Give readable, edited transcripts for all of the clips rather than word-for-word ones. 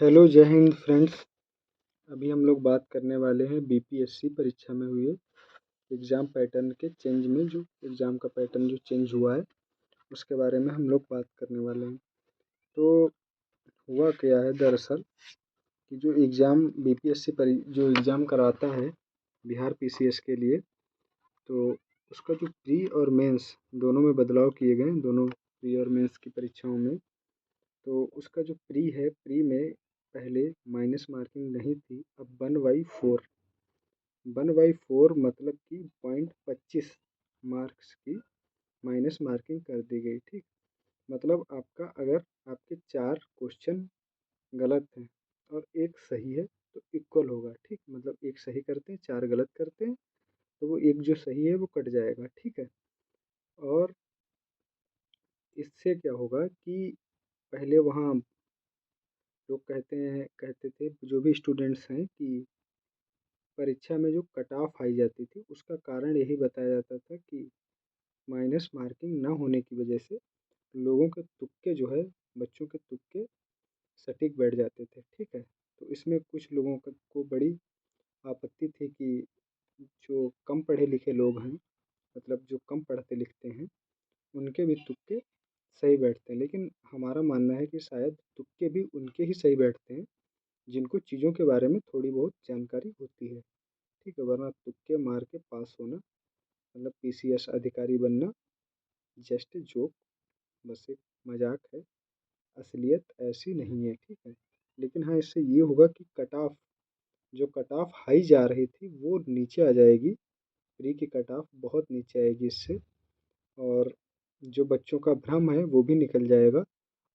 Hello, जय Hind friends. अभी हम लोग बात करने वाले हैं बीपीएससी परीक्षा में हुए एग्ज़ाम पैटर्न के चेंज में, जो एग्ज़ाम का पैटर्न जो चेंज हुआ है उसके बारे में हम लोग बात करने वाले हैं। तो हुआ क्या है दरअसल कि जो एग्ज़ाम बीपीएससी जो एग्ज़ाम कराता है बिहार पीसीएस के लिए, तो उसका जो प्री और मेंस दोनों में बदलाव किए गए हैं, दोनों प्री और मेंस की परीक्षाओं में। तो उसका जो प्री है, प्री में पहले माइनस मार्किंग नहीं थी, अब 1/4 1/4 मतलब कि 0.25 मार्क्स की माइनस मार्किंग कर दी गई। ठीक, मतलब आपका अगर आपके 4 क्वेश्चन गलत हैं और एक सही है तो इक्वल होगा। ठीक, मतलब एक सही करते हैं, 4 गलत करते हैं, तो वो एक जो सही है वो कट जाएगा। ठीक है। और इससे क्या होगा कि पहले वहाँ लोग कहते थे जो भी स्टूडेंट्स हैं कि परीक्षा में जो कट ऑफ आई जाती थी उसका कारण यही बताया जाता था कि माइनस मार्किंग ना होने की वजह से लोगों के तुक्के जो है, बच्चों के तुक्के सटीक बैठ जाते थे। ठीक है। तो इसमें कुछ लोगों को बड़ी आपत्ति थी कि जो कम पढ़े लिखे लोग हैं, मतलब जो कम पढ़ते लिखते हैं, उनके भी तुक्के सही बैठते हैं। लेकिन हमारा मानना है कि शायद तुक्के भी उनके ही सही बैठते हैं जिनको चीज़ों के बारे में थोड़ी बहुत जानकारी होती है। ठीक है, वरना तुक्के मार के पास होना मतलब पीसीएस अधिकारी बनना जस्ट जोक, बस एक मजाक है। असलियत ऐसी नहीं है। ठीक है। लेकिन हाँ, इससे ये होगा कि कट ऑफ जो कट ऑफ हाई जा रही थी वो नीचे आ जाएगी। प्री की कट ऑफ बहुत नीचे आएगी इससे। और जो बच्चों का भ्रम है वो भी निकल जाएगा।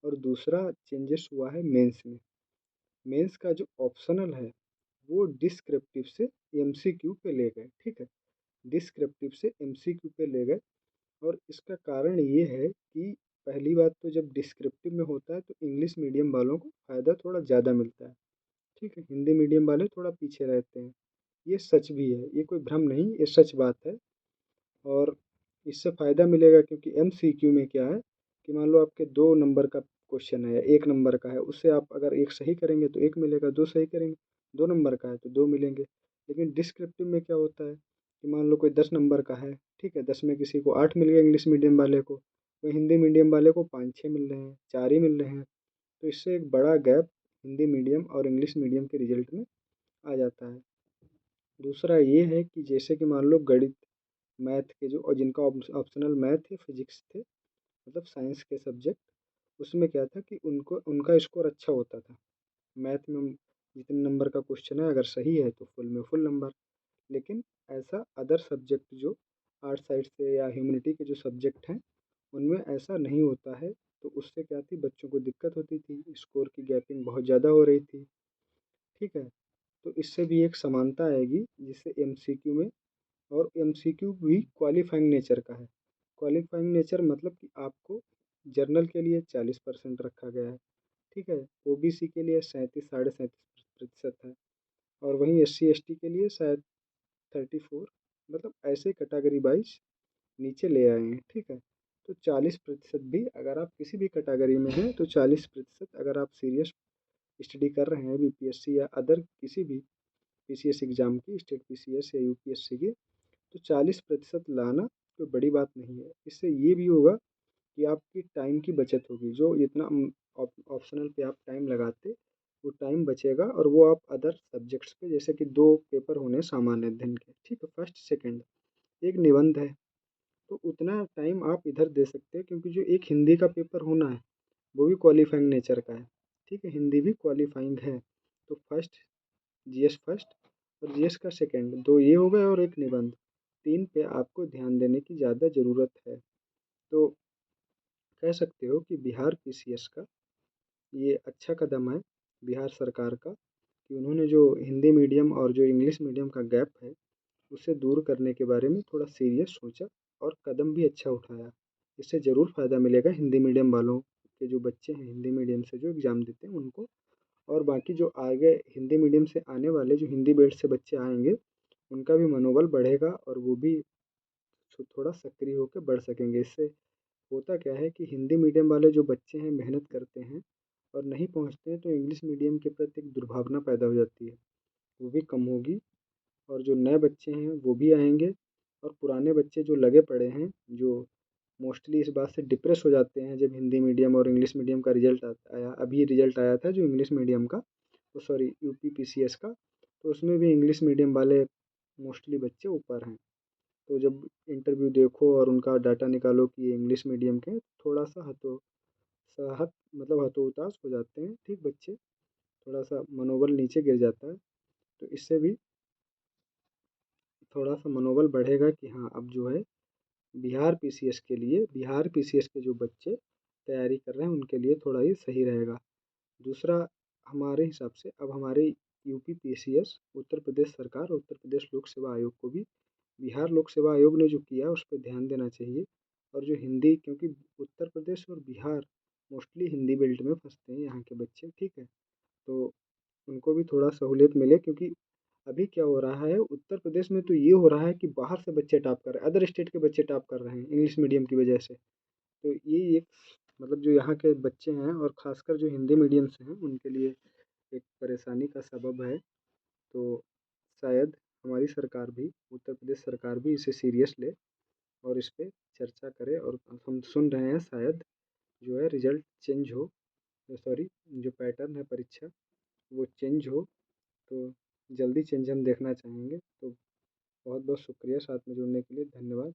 और दूसरा चेंजेस हुआ है मेंस में। मेंस का जो ऑप्शनल है वो डिस्क्रिप्टिव से एमसीक्यू पे ले गए। ठीक है, डिस्क्रिप्टिव से एमसीक्यू पे ले गए। और इसका कारण ये है कि पहली बात तो जब डिस्क्रिप्टिव में होता है तो इंग्लिश मीडियम वालों को फ़ायदा थोड़ा ज़्यादा मिलता है। ठीक है, हिंदी मीडियम वाले थोड़ा पीछे रहते हैं। ये सच भी है, ये कोई भ्रम नहीं, ये सच बात है। और इससे फ़ायदा मिलेगा क्योंकि एमसीक्यू में क्या है कि मान लो आपके 2 नंबर का क्वेश्चन है या 1 नंबर का है, उससे आप अगर एक सही करेंगे तो एक मिलेगा, दो सही करेंगे, 2 नंबर का है तो दो मिलेंगे। लेकिन डिस्क्रिप्टिव में क्या होता है कि मान लो कोई 10 नंबर का है, ठीक है, 10 में किसी को 8 मिल गया इंग्लिश मीडियम वाले को, तो हिंदी मीडियम वाले को 5-6 मिल रहे हैं, 4 ही मिल रहे हैं। तो इससे एक बड़ा गैप हिंदी मीडियम और इंग्लिश मीडियम के रिजल्ट में आ जाता है। दूसरा ये है कि जैसे कि मान लो गणित, मैथ के जो और जिनका ऑप्शनल मैथ या फिजिक्स थे, मतलब साइंस के सब्जेक्ट, उसमें क्या था कि उनको उनका स्कोर अच्छा होता था। मैथ में जितने नंबर का क्वेश्चन है अगर सही है तो फुल में फुल नंबर। लेकिन ऐसा अदर सब्जेक्ट जो आर्ट साइड से या ह्यूमैनिटी के जो सब्जेक्ट हैं उनमें ऐसा नहीं होता है। तो उससे क्या थी, बच्चों को दिक्कत होती थी, स्कोर की गैपिंग बहुत ज़्यादा हो रही थी। ठीक है। तो इससे भी एक समानता आएगी जिससे एमसीक्यू में, और एमसीक्यू भी क्वालिफाइंग नेचर का है। क्वालिफाइंग नेचर मतलब कि आपको जर्नल के लिए 40% रखा गया है। ठीक है, ओबीसी के लिए 37-37.5% है। और वहीं एससी एसटी के लिए शायद 34, मतलब ऐसे कैटेगरी वाइज नीचे ले आए हैं। ठीक है। तो 40% भी अगर आप किसी भी कैटेगरी में हैं तो 40% अगर आप सीरियस स्टडी कर रहे हैं बीपीएससी या अदर किसी भी पीसीएस एग्जाम की, स्टेट पीसीएस या यूपीएससी की, तो 40% लाना कोई बड़ी बात नहीं है। इससे ये भी होगा कि आपकी टाइम की बचत होगी। जो इतना ऑप्शनल पे आप टाइम लगाते, वो टाइम बचेगा और वो आप अदर सब्जेक्ट्स पे, जैसे कि 2 पेपर होने सामान्य अध्ययन के, ठीक है, फर्स्ट सेकंड, एक निबंध है, तो उतना टाइम आप इधर दे सकते हैं क्योंकि जो एक हिंदी का पेपर होना है वो भी क्वालिफाइंग नेचर का है। ठीक है, हिंदी भी क्वालिफाइंग है। तो फर्स्ट, जीएस फर्स्ट और जीएस का सेकंड, दो ये हो गए और एक निबंध, 3 पे आपको ध्यान देने की ज़्यादा ज़रूरत है। तो कह सकते हो कि बिहार पीसीएस का ये अच्छा कदम है बिहार सरकार का कि उन्होंने जो हिंदी मीडियम और जो इंग्लिश मीडियम का गैप है उसे दूर करने के बारे में थोड़ा सीरियस सोचा और कदम भी अच्छा उठाया। इससे ज़रूर फ़ायदा मिलेगा हिंदी मीडियम वालों के, जो बच्चे हैं हिंदी मीडियम से जो एग्ज़ाम देते हैं उनको। और बाकी जो आगे हिंदी मीडियम से आने वाले जो हिंदी बेल्ट से बच्चे आएंगे उनका भी मनोबल बढ़ेगा और वो भी थोड़ा सक्रिय होकर बढ़ सकेंगे। इससे होता क्या है कि हिंदी मीडियम वाले जो बच्चे हैं मेहनत करते हैं और और नहीं पहुँचते हैं तो इंग्लिश मीडियम के प्रति एक दुर्भावना पैदा हो जाती है, वो भी कम होगी। और जो नए बच्चे हैं वो भी आएंगे, और पुराने बच्चे जो लगे पड़े हैं, जो मोस्टली इस बात से डिप्रेस हो जाते हैं जब हिंदी मीडियम और इंग्लिश मीडियम का रिजल्ट आया, अभी रिजल्ट आया था जो इंग्लिश मीडियम का, तो सॉरी यूपी पीसीएस का, तो उसमें भी इंग्लिश मीडियम वाले मोस्टली बच्चे ऊपर हैं। तो जब इंटरव्यू देखो और उनका डाटा निकालो कि ये इंग्लिश मीडियम के हैं, थोड़ा सा मतलब हतोताश हो जाते हैं, ठीक बच्चे, थोड़ा सा मनोबल नीचे गिर जाता है। तो इससे भी थोड़ा सा मनोबल बढ़ेगा कि हाँ अब जो है बिहार पीसीएस के जो बच्चे तैयारी कर रहे हैं उनके लिए थोड़ा ही सही रहेगा। दूसरा, हमारे हिसाब से अब हमारे यूपी पीसीएस, उत्तर प्रदेश सरकार, उत्तर प्रदेश लोक सेवा आयोग को भी बिहार लोक सेवा आयोग ने जो किया उस पर ध्यान देना चाहिए। और जो हिंदी, क्योंकि उत्तर प्रदेश और बिहार मोस्टली हिंदी बेल्ट में फंसते हैं यहाँ के बच्चे, ठीक है, तो उनको भी थोड़ा सहूलियत मिले, क्योंकि अभी क्या हो रहा है उत्तर प्रदेश में, तो ये हो रहा है कि बाहर से बच्चे टॉप कर रहे हैं, अदर स्टेट के बच्चे टॉप कर रहे हैं इंग्लिश मीडियम की वजह से। तो ये एक मतलब जो यहाँ के बच्चे हैं और ख़ासकर जो हिंदी मीडियम से हैं उनके लिए एक परेशानी का सबब है। तो शायद हमारी सरकार भी, उत्तर प्रदेश सरकार भी इसे सीरियस ले और इस पे चर्चा करे, और हम सुन रहे हैं शायद जो है रिजल्ट चेंज हो, सॉरी जो पैटर्न है परीक्षा वो चेंज हो, तो जल्दी चेंज हम देखना चाहेंगे। तो बहुत बहुत शुक्रिया साथ में जुड़ने के लिए, धन्यवाद।